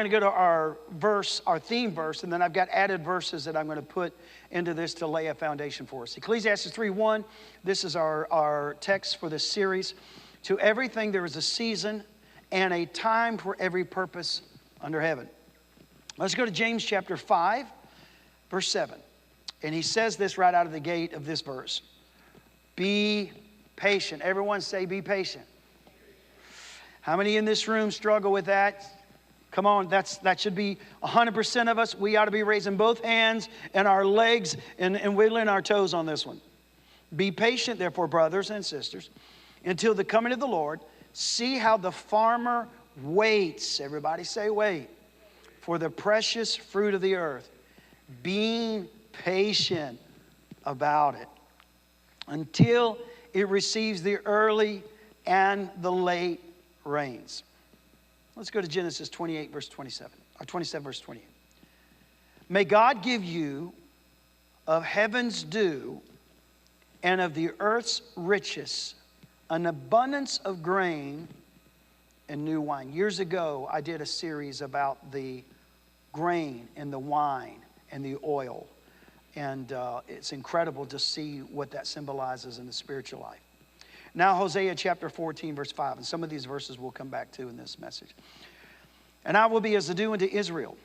We're going to go to our verse, our theme verse, and then I've got added verses that I'm going to put into this to lay a foundation for us. Ecclesiastes 3:1, this is our text for this series. To everything there is a season and a time for every purpose under heaven. Let's go to James chapter 5, verse 7. And he says this right out of the gate of this verse. Be patient. Everyone say, be patient. How many in this room struggle with that? Come on, that should be 100% of us. We ought to be raising both hands and our legs and wiggling our toes on this one. Be patient, therefore, brothers and sisters, until the coming of the Lord. See how the farmer waits. Everybody say wait. For the precious fruit of the earth. Being patient about it. Until it receives the early and the late rains. Let's go to Genesis 28, verse 27. Or 27, verse 28. May God give you of heaven's dew and of the earth's riches an abundance of grain and new wine. Years ago, I did a series about the grain and the wine and the oil. And it's incredible to see what that symbolizes in the spiritual life. Now, Hosea chapter 14, verse 5. And some of these verses we'll come back to in this message. And I will be as the dew unto Israel.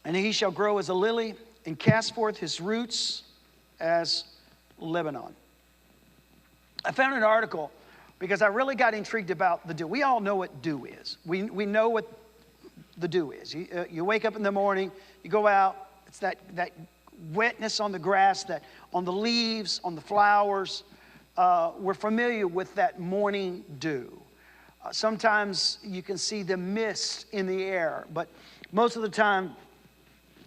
And he shall grow as a lily and cast forth his roots as Lebanon. I found an article because I really got intrigued about the dew. We all know what dew is. We know what the dew is. You wake up in the morning, you go out, it's that wetness on the grass, that on the leaves, on the flowers. We're familiar with that morning dew. Sometimes you can see the mist in the air, but most of the time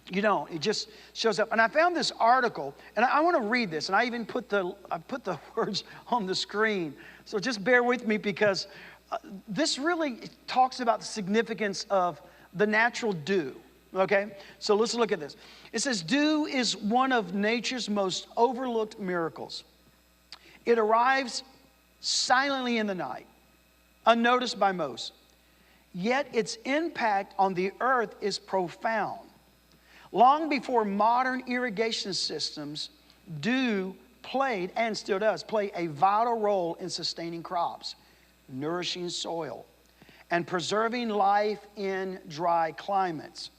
you don't. It just shows up. And I found this article, and I want to read this, and I even put the words on the screen. So just bear with me because this really talks about the significance of the natural dew. Okay? So let's look at this. It says, dew is one of nature's most overlooked miracles. It arrives silently in the night, unnoticed by most. Yet its impact on the earth is profound. Long before modern irrigation systems, dew played, and still does, play a vital role in sustaining crops, nourishing soil, and preserving life in dry climates.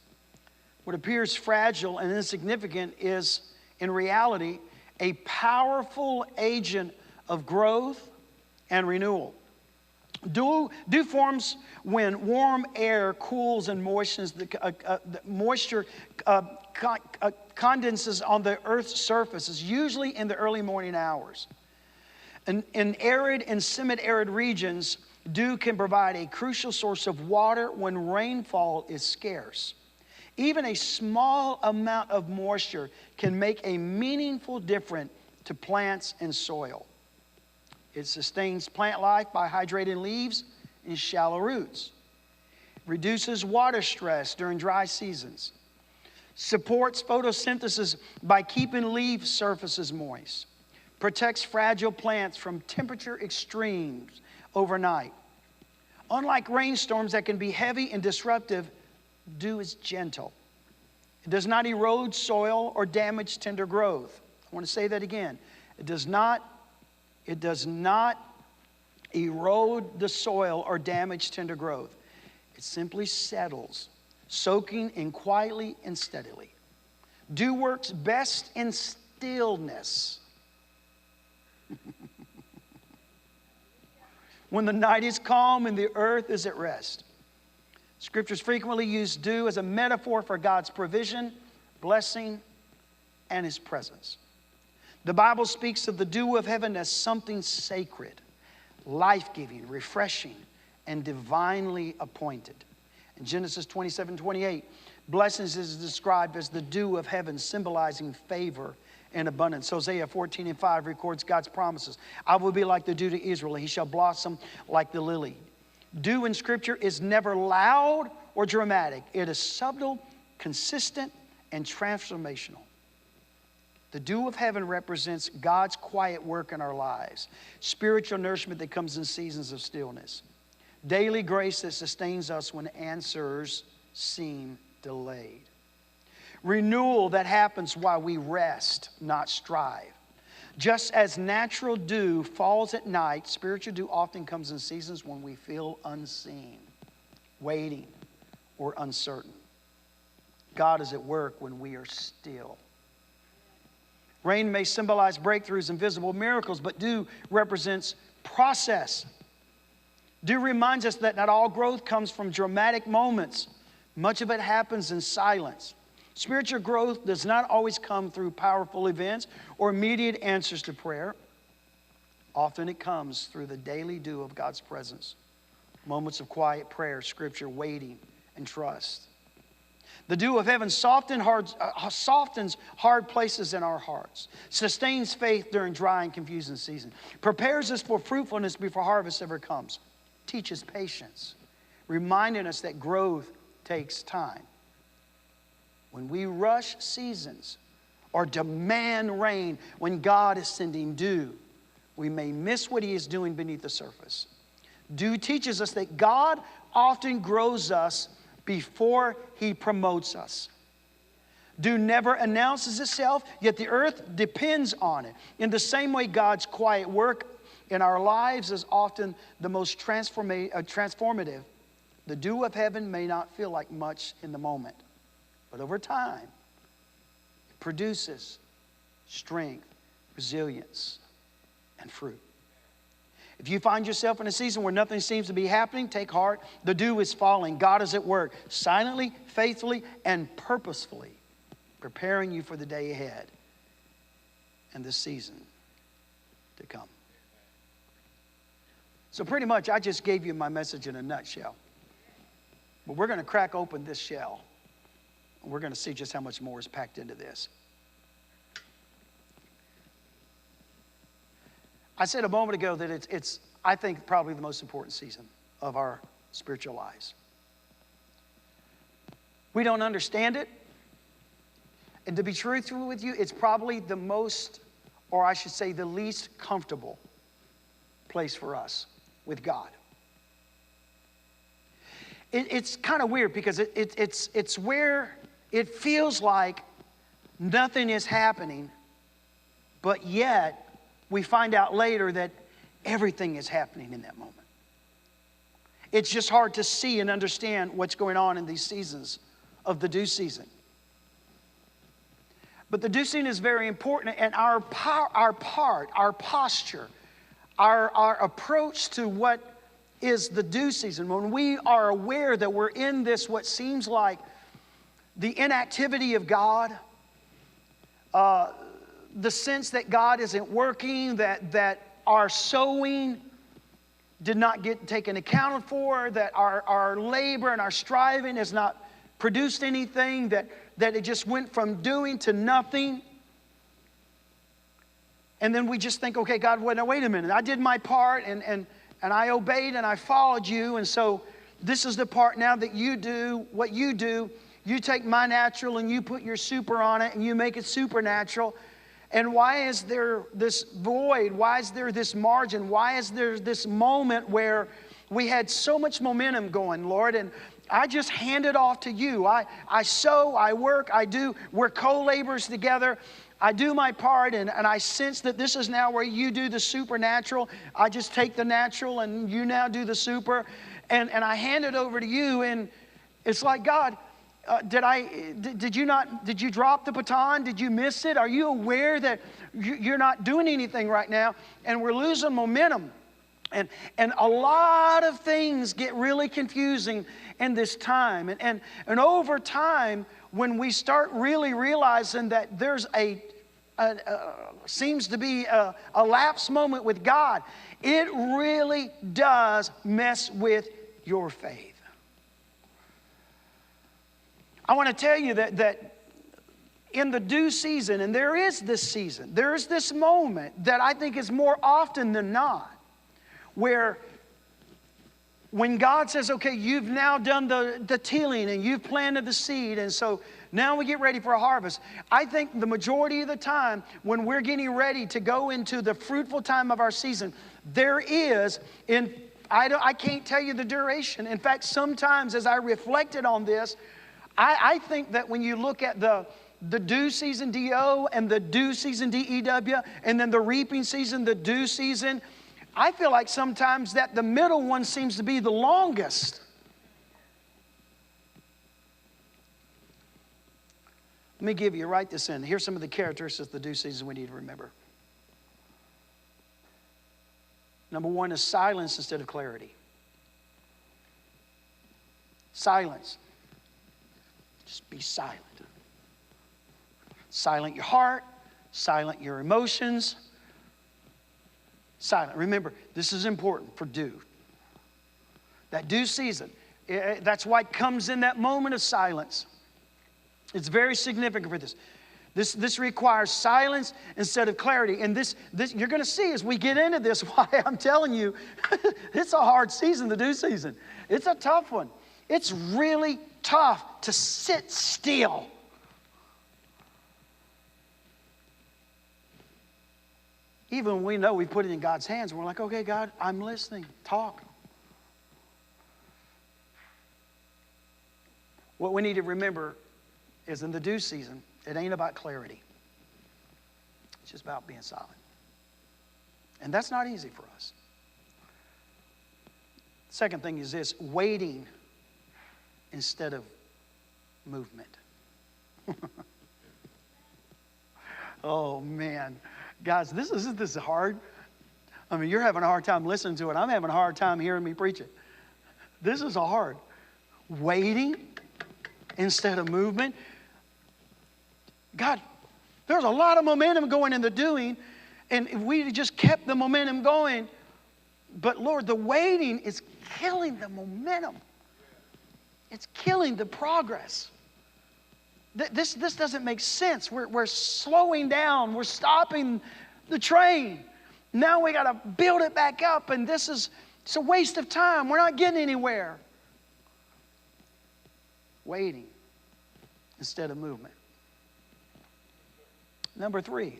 What appears fragile and insignificant is, in reality, a powerful agent of growth and renewal. Dew forms when warm air cools and moistens. The moisture condenses on the Earth's surfaces, usually in the early morning hours. In arid and semi-arid regions, dew can provide a crucial source of water when rainfall is scarce. Even a small amount of moisture can make a meaningful difference to plants and soil. It sustains plant life by hydrating leaves and shallow roots. Reduces water stress during dry seasons. Supports photosynthesis by keeping leaf surfaces moist. Protects fragile plants from temperature extremes overnight. Unlike rainstorms that can be heavy and disruptive, dew is gentle. It does not erode soil or damage tender growth. I want to say that again. It does not erode the soil or damage tender growth. It simply settles, soaking in quietly and steadily. Dew works best in stillness. When the night is calm and the earth is at rest. Scriptures frequently use dew as a metaphor for God's provision, blessing, and His presence. The Bible speaks of the dew of heaven as something sacred, life-giving, refreshing, and divinely appointed. In Genesis 27:28, blessings is described as the dew of heaven, symbolizing favor and abundance. Hosea 14:5 records God's promises. I will be like the dew to Israel. He shall blossom like the lily. Dew in Scripture is never loud or dramatic. It is subtle, consistent, and transformational. The dew of heaven represents God's quiet work in our lives, spiritual nourishment that comes in seasons of stillness, daily grace that sustains us when answers seem delayed. Renewal that happens while we rest, not strive. Just as natural dew falls at night, spiritual dew often comes in seasons when we feel unseen, waiting, or uncertain. God is at work when we are still. Rain may symbolize breakthroughs and visible miracles, but dew represents process. Dew reminds us that not all growth comes from dramatic moments. Much of it happens in silence. Spiritual growth does not always come through powerful events or immediate answers to prayer. Often it comes through the daily dew of God's presence. Moments of quiet prayer, scripture, waiting, and trust. The dew of heaven softens hard places in our hearts, sustains faith during dry and confusing seasons, prepares us for fruitfulness before harvest ever comes, teaches patience, reminding us that growth takes time. When we rush seasons or demand rain when God is sending dew, we may miss what He is doing beneath the surface. Dew teaches us that God often grows us before He promotes us. Dew never announces itself, yet the earth depends on it. In the same way, God's quiet work in our lives is often the most transformative. The dew of heaven may not feel like much in the moment, but over time, it produces strength, resilience, and fruit. If you find yourself in a season where nothing seems to be happening, take heart. The dew is falling. God is at work, silently, faithfully, and purposefully, preparing you for the day ahead and the season to come. So pretty much, I just gave you my message in a nutshell. But we're going to crack open this shell. We're going to see just how much more is packed into this. I said a moment ago that it's I think, probably the most important season of our spiritual lives. We don't understand it. And to be truthful with you, it's probably the most, or I should say the least comfortable place for us with God. It's kind of weird because it's where it feels like nothing is happening, but yet we find out later that everything is happening in that moment. It's just hard to see and understand what's going on in these seasons of the due season. But the due season is very important, and our posture, our approach to what is the due season, when we are aware that we're in this, what seems like the inactivity of God, the sense that God isn't working, that our sowing did not get taken account for, that our labor and our striving has not produced anything, that it just went from doing to nothing. And then we just think, okay, God, wait a minute. I did my part and I obeyed and I followed you. And so this is the part now that you do what you do. You take my natural and you put your super on it and you make it supernatural. And why is there this void? Why is there this margin? Why is there this moment where we had so much momentum going, Lord, and I just hand it off to you. I sow, I work, I do. We're co-laborers together. I do my part, and I sense that this is now where you do the supernatural. I just take the natural, and you now do the super. And I hand it over to you, and it's like, God, did you drop the baton? Did you miss it? Are you aware that you're not doing anything right now? And we're losing momentum. And a lot of things get really confusing in this time. And over time, when we start really realizing that there's seems to be a lapse moment with God, it really does mess with your faith. I want to tell you that in the due season, and there is this season, there is this moment that I think is more often than not, where when God says, okay, you've now done the tilling and you've planted the seed, and so now we get ready for a harvest. I think the majority of the time when we're getting ready to go into the fruitful time of our season, there is, in I can't tell you the duration. In fact, sometimes as I reflected on this, I think that when you look at the due season, DO, and the due season, DEW, and then the reaping season, the due season, I feel like sometimes that the middle one seems to be the longest. Let me give you, write this in. Here's some of the characteristics of the due season we need to remember. Number one is silence instead of clarity. Silence. Just be silent. Silent your heart, silent your emotions. Silent. Remember, this is important for due. That due season, that's why it comes in that moment of silence. It's very significant for this. This requires silence instead of clarity. And this you're going to see as we get into this why I'm telling you it's a hard season, the due season. It's a tough one. It's really tough to sit still. Even when we know we put it in God's hands, we're like, okay, God, I'm listening. Talk. What we need to remember is in the due season, it ain't about clarity. It's just about being silent. And that's not easy for us. Second thing is this, waiting instead of movement. Oh, man. Guys, isn't this hard? I mean, you're having a hard time listening to it. I'm having a hard time hearing me preach it. This is hard. Waiting instead of movement. God, there's a lot of momentum going in the doing, and if we just kept the momentum going, but Lord, the waiting is killing the momentum. It's killing the progress. This doesn't make sense. We're slowing down. We're stopping the train. Now we got to build it back up, and it's a waste of time. We're not getting anywhere. Waiting instead of movement. Number 3,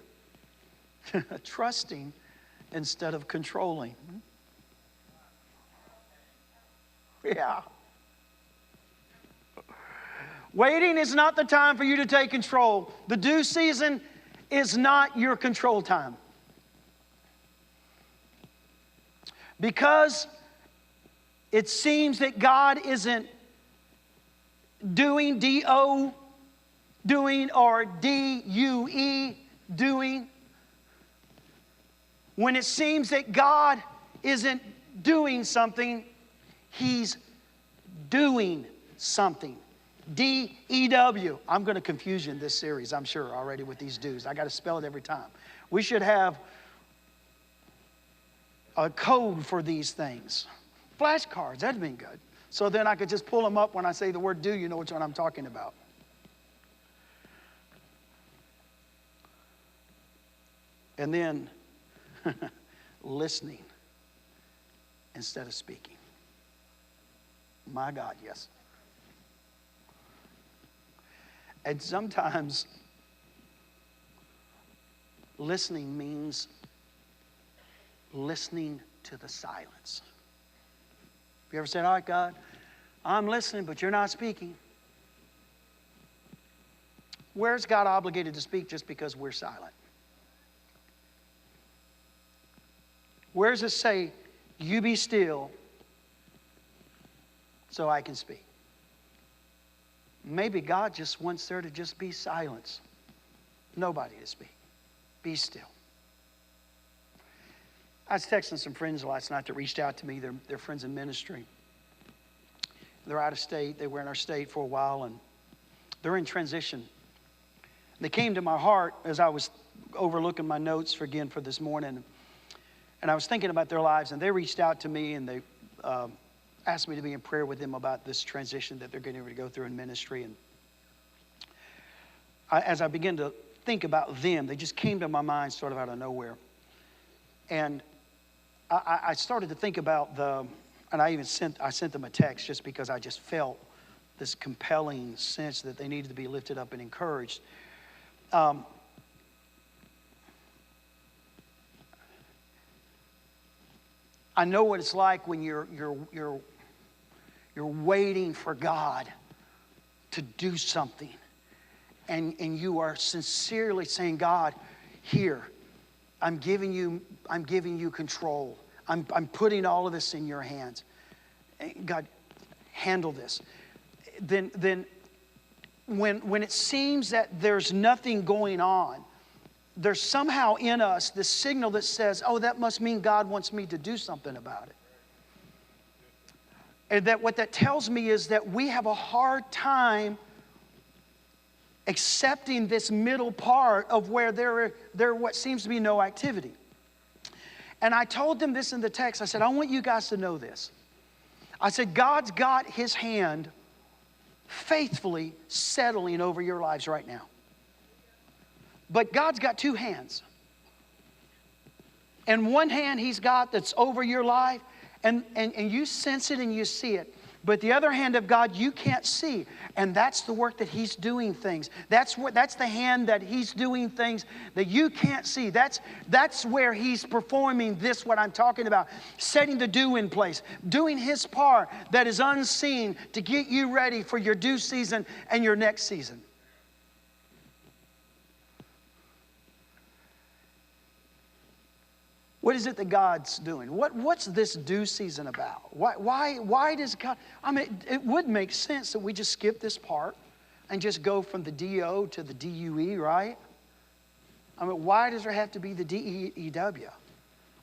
trusting instead of controlling. Yeah. Waiting is not the time for you to take control. The due season is not your control time. Because it seems that God isn't doing, D-O, doing, or D-U-E, doing. When it seems that God isn't doing something, He's doing something. D-E-W. I'm going to confuse you in this series, I'm sure, already with these do's. I got to spell it every time. We should have a code for these things. Flashcards, that'd been good. So then I could just pull them up when I say the word do, you know which one I'm talking about. And then listening instead of speaking. My God, yes. And sometimes listening means listening to the silence. Have you ever said, all right, God, I'm listening, but you're not speaking? Where's God obligated to speak just because we're silent? Where does it say, you be still so I can speak? Maybe God just wants there to just be silence. Nobody to speak. Be still. I was texting some friends last night that reached out to me. They're friends in ministry. They're out of state. They were in our state for a while, and they're in transition. They came to my heart as I was overlooking my notes for this morning. And I was thinking about their lives, and they reached out to me, and they asked me to be in prayer with them about this transition that they're getting ready to go through in ministry. And as I began to think about them, they just came to my mind sort of out of nowhere. And I started to think about and I sent them a text just because I just felt this compelling sense that they needed to be lifted up and encouraged. I know what it's like when you're waiting for God to do something. And you are sincerely saying, God, here, I'm giving you control. I'm putting all of this in your hands. God, handle this. Then when it seems that there's nothing going on, there's somehow in us this signal that says, oh, that must mean God wants me to do something about it. And that what that tells me is that we have a hard time accepting this middle part of where there what seems to be no activity. And I told them this in the text. I said, I want you guys to know this. I said, God's got His hand faithfully settling over your lives right now. But God's got two hands. And one hand He's got that's over your life, and you sense it and you see it. But the other hand of God you can't see. And that's the work that He's doing things. That's the hand that He's doing things that you can't see. That's where He's performing this, what I'm talking about. Setting the dew in place. Doing His part that is unseen to get you ready for your due season and your next season. What is it that God's doing? What's this due season about? Why does God... I mean, it would make sense that we just skip this part and just go from the D-O to the D-U-E, right? I mean, why does there have to be the D-E-E-W?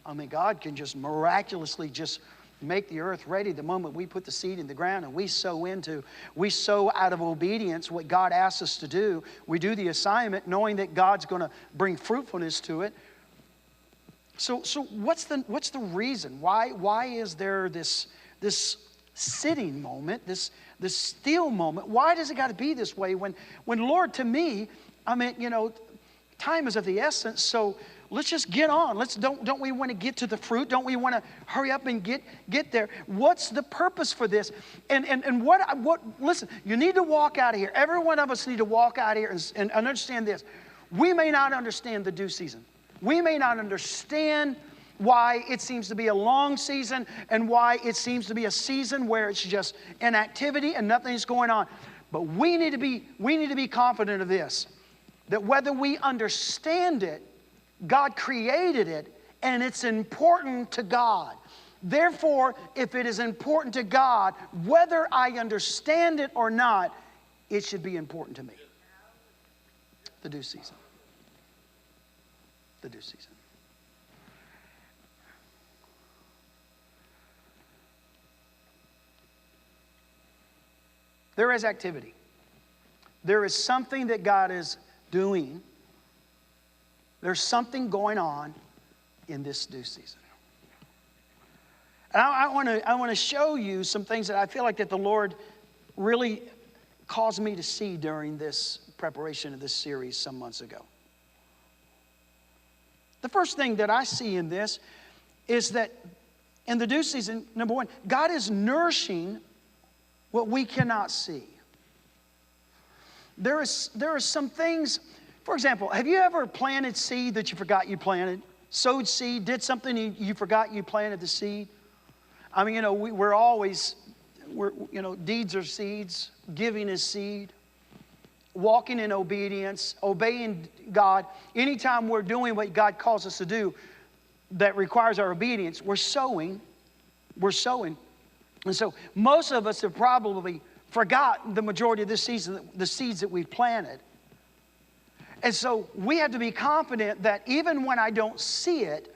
I mean, God can just miraculously just make the earth ready the moment we put the seed in the ground and we sow out of obedience what God asks us to do. We do the assignment knowing that God's going to bring fruitfulness to it. So what's the reason? Why is there this sitting moment, this still moment? Why does it got to be this way? When Lord, to me, I mean, you know, time is of the essence. So let's just get on. Don't we want to get to the fruit? Don't we want to hurry up and get there? What's the purpose for this? And what? Listen, you need to walk out of here. Every one of us need to walk out of here and understand this. We may not understand the due season. We may not understand why it seems to be a long season and why it seems to be a season where it's just inactivity and nothing's going on. But we need to be confident of this, that whether we understand it, God created it, and it's important to God. Therefore, if it is important to God, whether I understand it or not, it should be important to me. The due season. The due season. There is activity. There is something that God is doing. There's something going on in this due season. And I want to show you some things that I feel like that the Lord really caused me to see during this preparation of this series some months ago. The first thing that I see in this is that in the due season, number one, God is nourishing what we cannot see. There are some things, for example, have you ever planted seed that you forgot you planted? Sowed seed, did something you forgot you planted the seed? I mean, you know, deeds are seeds, giving is seed. Walking in obedience, obeying God. Anytime we're doing what God calls us to do that requires our obedience, we're sowing. We're sowing. And so most of us have probably forgotten the majority of this season, the seeds that we've planted. And so we have to be confident that even when I don't see it,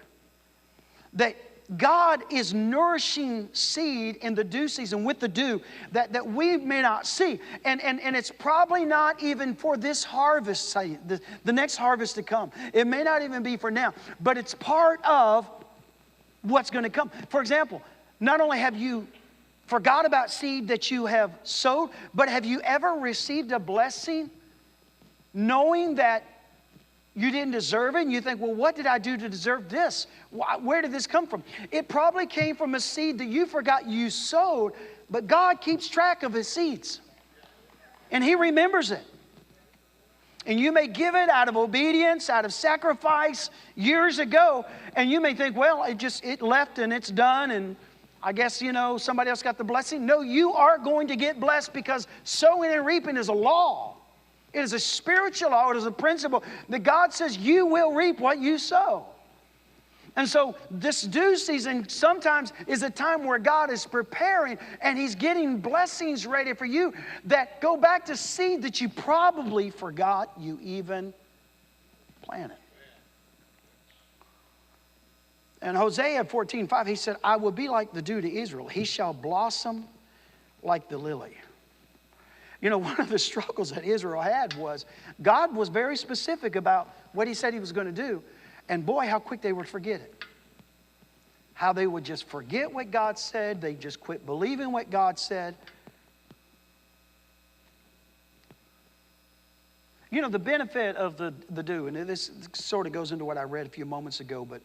that God is nourishing seed in the due season with the dew that we may not see. And it's probably not even for this harvest, the next harvest to come. It may not even be for now, but it's part of what's going to come. For example, not only have you forgot about seed that you have sowed, but have you ever received a blessing knowing that you didn't deserve it, and you think, well, what did I do to deserve this? Where did this come from? It probably came from a seed that you forgot you sowed, but God keeps track of His seeds. And He remembers it. And you may give it out of obedience, out of sacrifice years ago. And you may think, well, it left and it's done. And I guess, somebody else got the blessing. No, you are going to get blessed, because sowing and reaping is a law. It is a spiritual law. It is a principle that God says you will reap what you sow. And so this due season sometimes is a time where God is preparing and He's getting blessings ready for you that go back to seed that you probably forgot you even planted. And Hosea 14:5, he said, I will be like the dew to Israel. He shall blossom like the lily. One of the struggles that Israel had was God was very specific about what He said He was going to do. And boy, how quick they would forget it. How they would just forget what God said. They just quit believing what God said. The benefit of the dew, and this sort of goes into what I read a few moments ago, but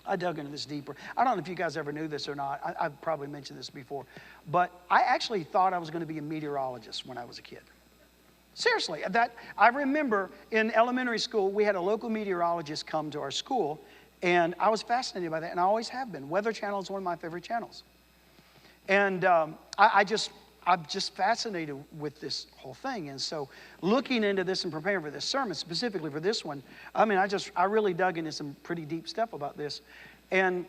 I dug into this deeper. I don't know if you guys ever knew this or not. I've probably mentioned this before. But I actually thought I was going to be a meteorologist when I was a kid. Seriously, I remember in elementary school, we had a local meteorologist come to our school, and I was fascinated by that, and I always have been. Weather Channel is one of my favorite channels. And I'm just fascinated with this whole thing. And so looking into this and preparing for this sermon, specifically for this one, I really dug into some pretty deep stuff about this. And,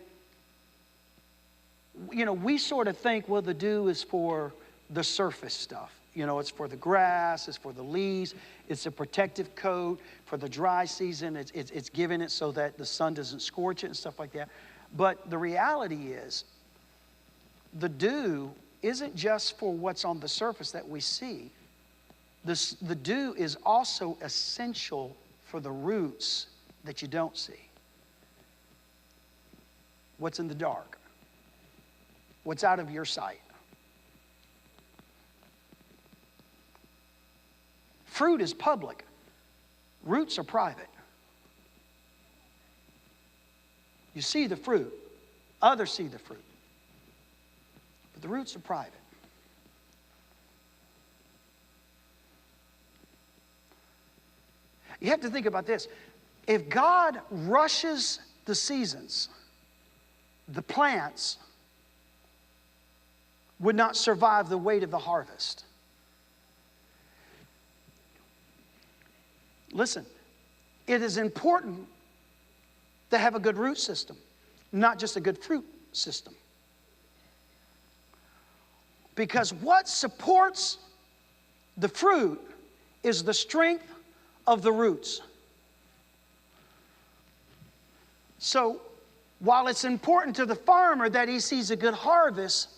we sort of think, well, the dew is for the surface stuff. It's for the grass, it's for the leaves, it's a protective coat for the dry season. It's giving it so that the sun doesn't scorch it and stuff like that. But the reality is, the dew isn't just for what's on the surface that we see. The dew is also essential for the roots that you don't see. What's in the dark? What's out of your sight? Fruit is public. Roots are private. You see the fruit. Others see the fruit. But the roots are private. You have to think about this. If God rushes the seasons, the plants would not survive the weight of the harvest. Listen, it is important to have a good root system, not just a good fruit system. Because what supports the fruit is the strength of the roots. So, while it's important to the farmer that he sees a good harvest,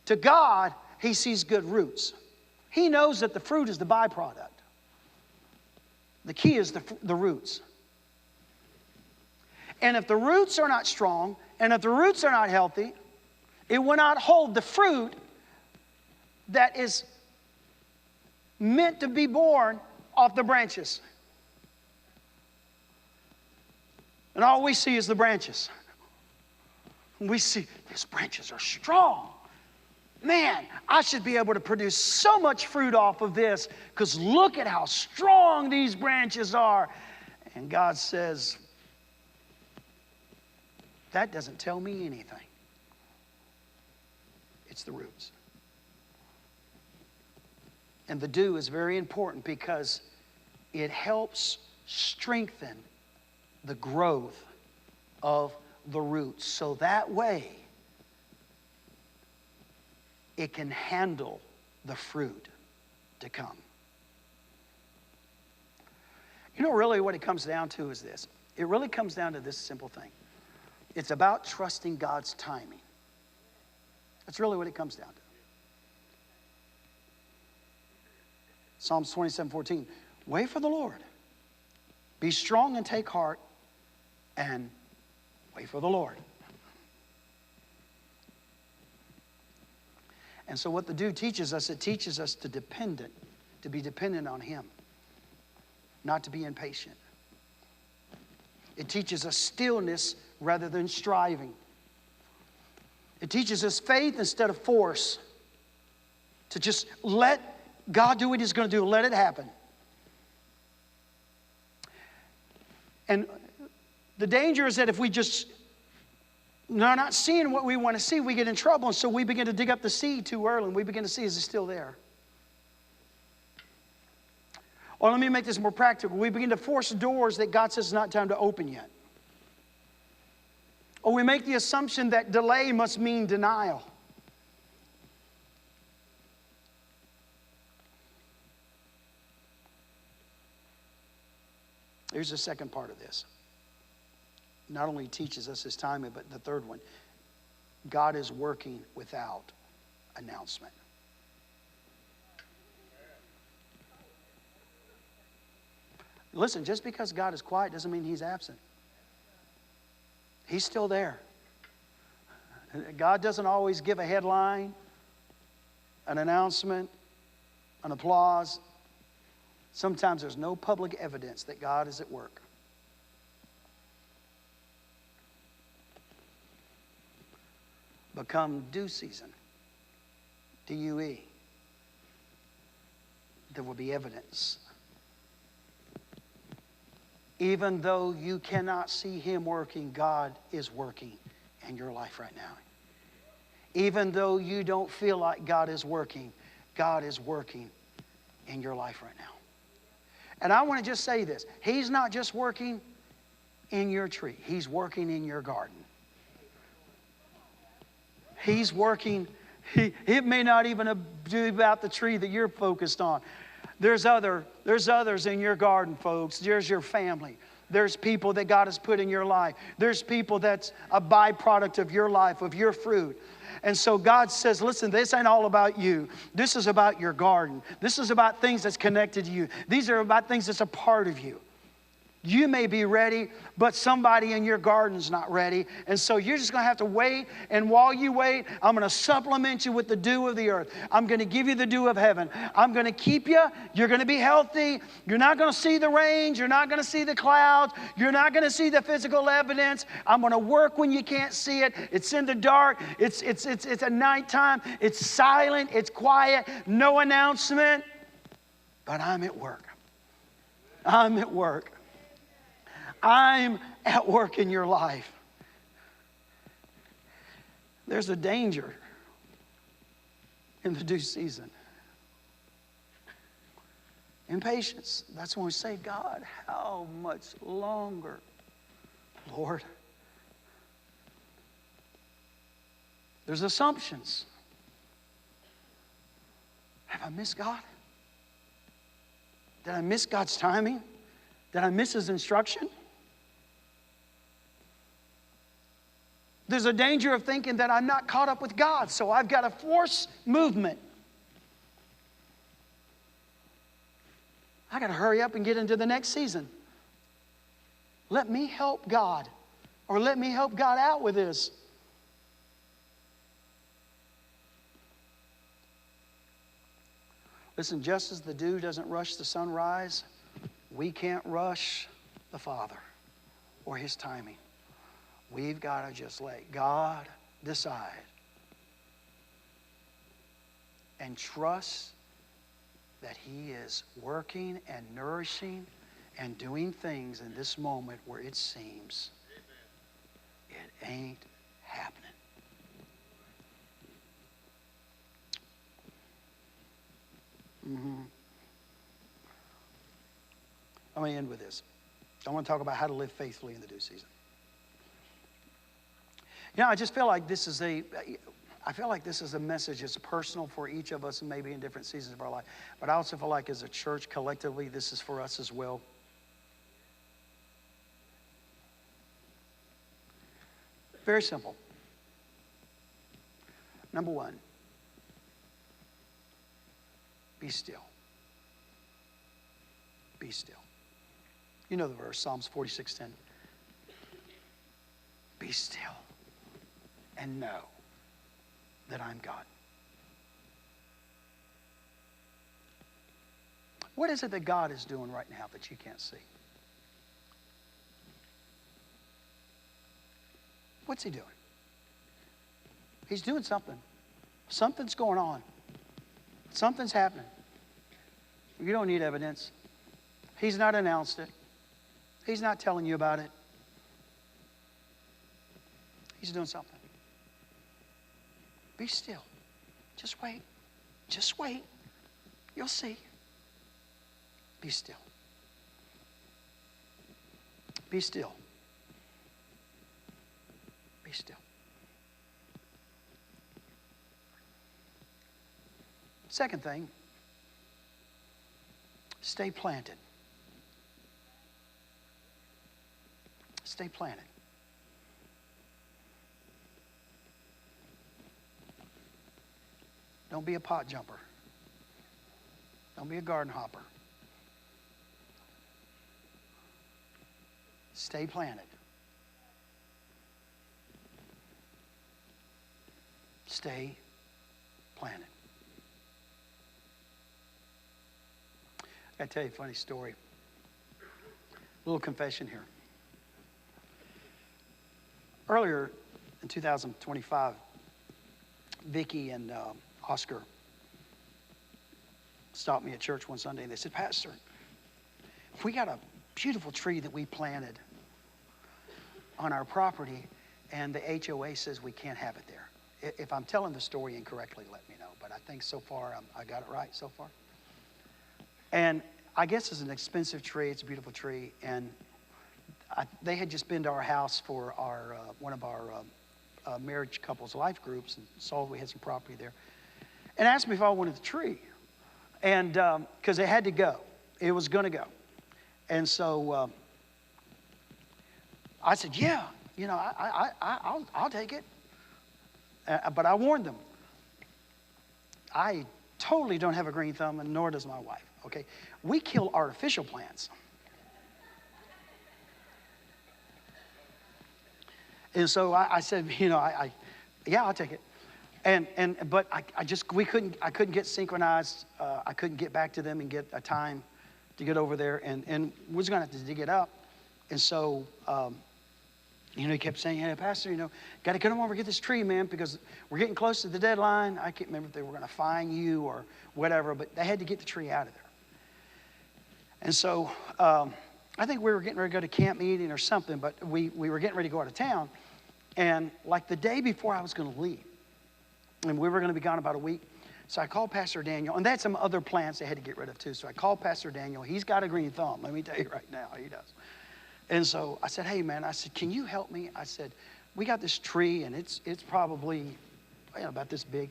to God, He sees good roots. He knows that the fruit is the byproduct. The key is the roots. And if the roots are not strong, and if the roots are not healthy, it will not hold the fruit that is meant to be born off the branches. And all we see is the branches. We see these branches are strong. Man, I should be able to produce so much fruit off of this, because look at how strong these branches are. And God says, that doesn't tell me anything. It's the roots. And the dew is very important because it helps strengthen the growth of the roots. So that way, it can handle the fruit to come. Really what it comes down to is this. It really comes down to this simple thing. It's about trusting God's timing. That's really what it comes down to. Psalms 27:14. Wait for the Lord. Be strong and take heart, and wait for the Lord. And so what the dew teaches us, it teaches us to be dependent on Him, not to be impatient. It teaches us stillness rather than striving. It teaches us faith instead of force. To just let God do what He's going to do, let it happen. And the danger is that if we just are not seeing what we want to see, we get in trouble. And so we begin to dig up the seed too early, and we begin to see, is it still there? Or let me make this more practical. We begin to force doors that God says it's not time to open yet. Or we make the assumption that delay must mean denial. Here's the second part of this. Not only teaches us his timing, but the third one. God is working without announcement. Listen, just because God is quiet doesn't mean he's absent. He's still there. God doesn't always give a headline, an announcement, an applause. Sometimes there's no public evidence that God is at work. But come due season, D-U-E, there will be evidence. Even though you cannot see him working, God is working in your life right now. Even though you don't feel like God is working in your life right now. And I want to just say this. He's not just working in your tree. He's working in your garden. He's working. It may not even be about the tree that you're focused on. There's others in your garden, folks. There's your family. There's people that God has put in your life. There's people that's a byproduct of your life, of your fruit. And so God says, listen, this ain't all about you. This is about your garden. This is about things that's connected to you. These are about things that's a part of you. You may be ready, but somebody in your garden's not ready. And so you're just going to have to wait. And while you wait, I'm going to supplement you with the dew of the earth. I'm going to give you the dew of heaven. I'm going to keep you. You're going to be healthy. You're not going to see the rains. You're not going to see the clouds. You're not going to see the physical evidence. I'm going to work when you can't see it. It's in the dark. It's at nighttime. It's silent. It's quiet. No announcement. But I'm at work. I'm at work. I'm at work in your life. There's a danger in the due season. Impatience. That's when we say, God, how much longer, Lord? There's assumptions. Have I missed God? Did I miss God's timing? Did I miss his instruction? There's a danger of thinking that I'm not caught up with God, so I've got to force movement. I got to hurry up and get into the next season. Let me help God, or let me help God out with this. Listen, just as the dew doesn't rush the sunrise, we can't rush the Father or his timing. We've got to just let God decide and trust that he is working and nourishing and doing things in this moment where it seems it ain't happening. I'm going to end with this. I want to talk about how to live faithfully in the due season. You know, I just feel like this is a message that's personal for each of us and maybe in different seasons of our life. But I also feel like as a church, collectively, this is for us as well. Very simple. Number one, be still. Be still. You know the verse, Psalms 46:10. Be still and know that I'm God. What is it that God is doing right now that you can't see? What's he doing? He's doing something. Something's going on. Something's happening. You don't need evidence. He's not announced it. He's not telling you about it. He's doing something. Be still. Just wait. Just wait. You'll see. Be still. Be still. Be still. Second thing, stay planted. Stay planted. Don't be a pot jumper. Don't be a garden hopper. Stay planted. Stay planted. I gotta tell you a funny story. A little confession here. Earlier in 2025, Vicki and Oscar stopped me at church one Sunday and they said, Pastor, we got a beautiful tree that we planted on our property and the HOA says we can't have it there. If I'm telling the story incorrectly, let me know. But I think so far I got it right so far. And I guess it's an expensive tree. It's a beautiful tree. And they had just been to our house for our one of our marriage couples life groups and saw we had some property there. And asked me if I wanted the tree. And because it had to go. It was going to go. And so I said, yeah, you know, I'll take it. But I warned them. I totally don't have a green thumb, and nor does my wife, okay? We kill artificial plants. And so I said, you know, yeah, I'll take it. But I couldn't get synchronized. I couldn't get back to them and get a time to get over there, and we was gonna have to dig it up. And so, you know, he kept saying, hey, Pastor, you know, got to come over and get this tree, man, because we're getting close to the deadline. I can't remember if they were gonna fine you or whatever, but they had to get the tree out of there. And so, I think we were getting ready to go to camp meeting or something, but we were getting ready to go out of town. And like the day before I was going to leave, and we were going to be gone about a week, so I called Pastor Daniel, and they had some other plants they had to get rid of too. So I called Pastor Daniel. He's got a green thumb. Let me tell you right now, he does. And so I said, hey, man, I said, can you help me? I said, we got this tree, and it's probably about this big.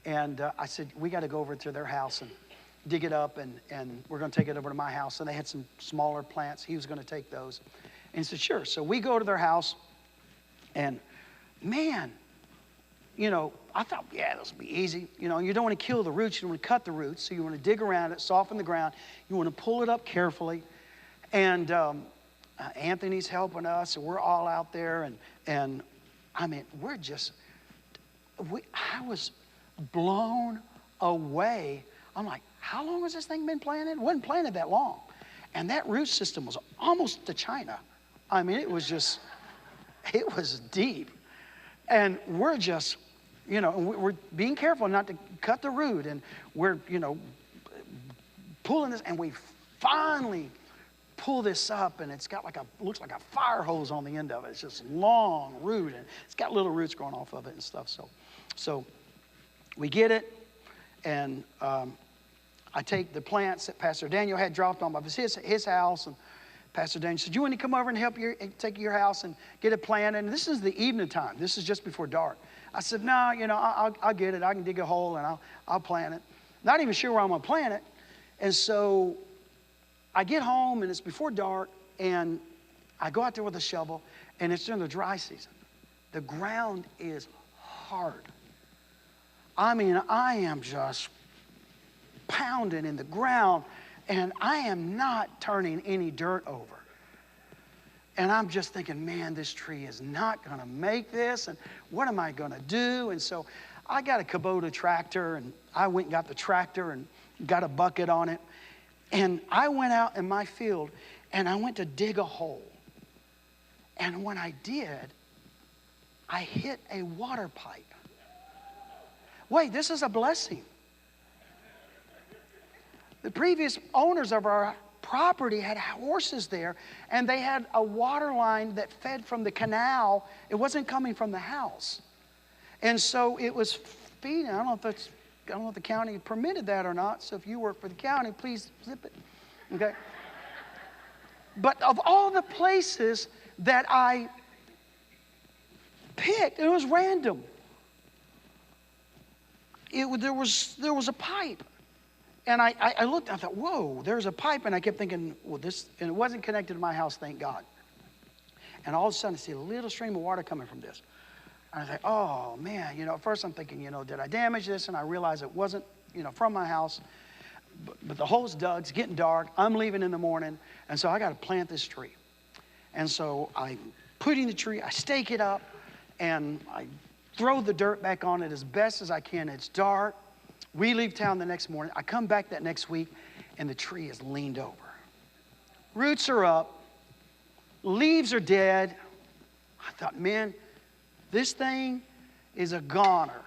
And I said, we got to go over to their house and dig it up, and we're going to take it over to my house. And they had some smaller plants. He was going to take those. And he said, sure. So we go to their house, and man, you know, I thought, yeah, this will be easy. You know, you don't want to kill the roots. You don't want to cut the roots. So you want to dig around it, soften the ground. You want to pull it up carefully. And Anthony's helping us, and we're all out there. And I mean, I was blown away. I'm like, how long has this thing been planted? It wasn't planted that long. And that root system was almost to China. I mean, it was deep. And we're just, you know, we're being careful not to cut the root. And we're, you know, pulling this. And we finally pull this up. And it's got looks like a fire hose on the end of it. It's just long root. And it's got little roots growing off of it and stuff. So we get it. And I take the plants that Pastor Daniel had dropped on by his house. And Pastor Daniel said, you want to come over and help take your house and get it planted? And this is the evening time. This is just before dark. I said, no, you know, I'll get it. I can dig a hole and I'll plant it. Not even sure where I'm going to plant it. And so I get home and it's before dark and I go out there with a shovel and it's during the dry season. The ground is hard. I mean, I am just pounding in the ground. And I am not turning any dirt over. And I'm just thinking, man, this tree is not going to make this. And what am I going to do? And so I got a Kubota tractor. And I went and got the tractor and got a bucket on it. And I went out in my field. And I went to dig a hole. And when I did, I hit a water pipe. Wait, this is a blessing. The previous owners of our property had horses there, and they had a water line that fed from the canal. It wasn't coming from the house. And so it was feeding. I don't know if the county permitted that or not. So if you work for the county, please zip it. Okay? But of all the places that I picked, it was random. There was a pipe. And I looked, I thought, whoa, there's a pipe. And I kept thinking, well, and it wasn't connected to my house, thank God. And all of a sudden, I see a little stream of water coming from this. And I thought, oh, man, at first I'm thinking, did I damage this? And I realized it wasn't, from my house. But the hole's dug, it's getting dark. I'm leaving in the morning. And so I got to plant this tree. And so I put in the tree, I stake it up, and I throw the dirt back on it as best as I can. It's dark. We leave town the next morning. I come back that next week, and the tree is leaned over. Roots are up. Leaves are dead. I thought, man, this thing is a goner.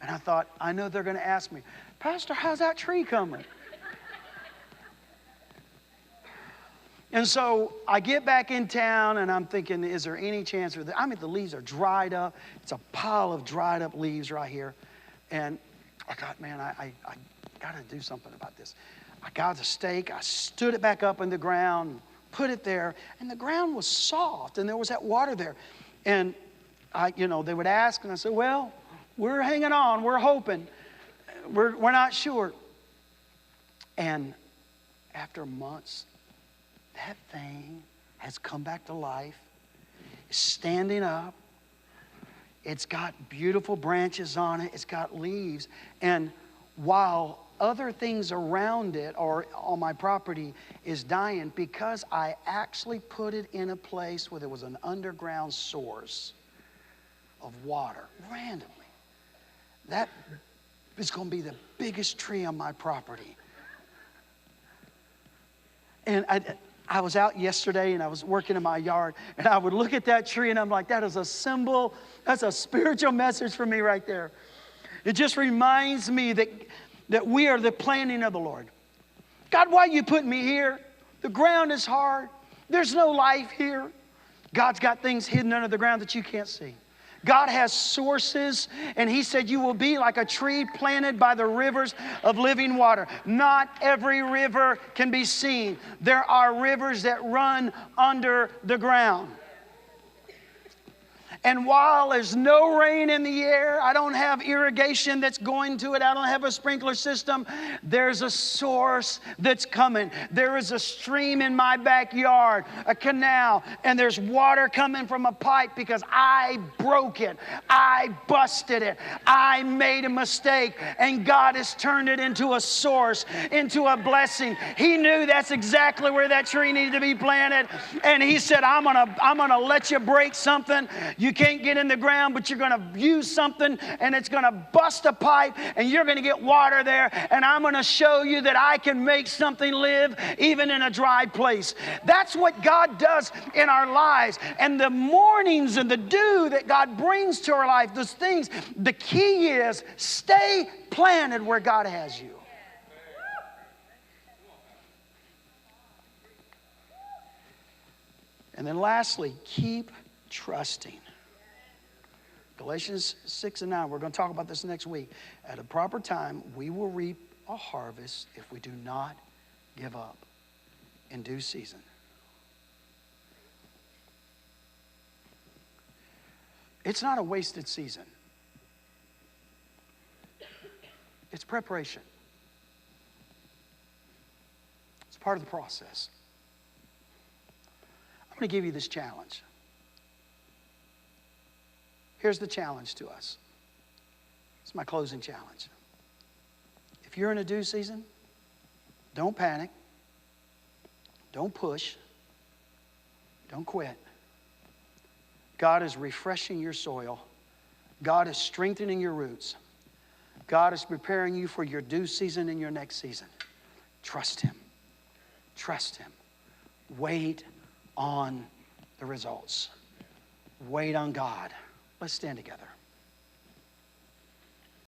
And I thought, I know they're going to ask me, Pastor, how's that tree coming? And so I get back in town, and I'm thinking, is there any chance of that? I mean, the leaves are dried up. It's a pile of dried up leaves right here. And I thought, man, I got to do something about this. I got the stake. I stood it back up in the ground, put it there, and the ground was soft, and there was that water there. And they would ask, and I said, well, we're hanging on. We're hoping. We're not sure. And after months, that thing has come back to life. It's standing up. It's got beautiful branches on it. It's got leaves. And while other things around it or on my property is dying, because I actually put it in a place where there was an underground source of water randomly, that is going to be the biggest tree on my property. And I was out yesterday and I was working in my yard, and I would look at that tree and I'm like, that is a symbol. That's a spiritual message for me right there. It just reminds me that we are the planting of the Lord. God, why you put me here? The ground is hard. There's no life here. God's got things hidden under the ground that you can't see. God has sources, and He said you will be like a tree planted by the rivers of living water. Not every river can be seen. There are rivers that run under the ground. And while there's no rain in the air, I don't have irrigation that's going to it, I don't have a sprinkler system, there's a source that's coming. There is a stream in my backyard, a canal, and there's water coming from a pipe because I broke it. I busted it. I made a mistake, and God has turned it into a source, into a blessing. He knew that's exactly where that tree needed to be planted, and He said, I'm gonna let you break something. You can't get in the ground, but you're going to use something, and it's going to bust a pipe, and you're going to get water there, and I'm going to show you that I can make something live even in a dry place. That's what God does in our lives. And the mornings and the dew that God brings to our life, those things, the key is stay planted where God has you. And then lastly, keep trusting. Galatians 6 and 9, we're going to talk about this next week. At a proper time, we will reap a harvest if we do not give up in due season. It's not a wasted season. It's preparation. It's part of the process. I'm going to give you this challenge. Here's the challenge to us. It's my closing challenge. If you're in a due season, don't panic. Don't push. Don't quit. God is refreshing your soil. God is strengthening your roots. God is preparing you for your due season and your next season. Trust Him. Trust Him. Wait on the results. Wait on God. Let's stand together.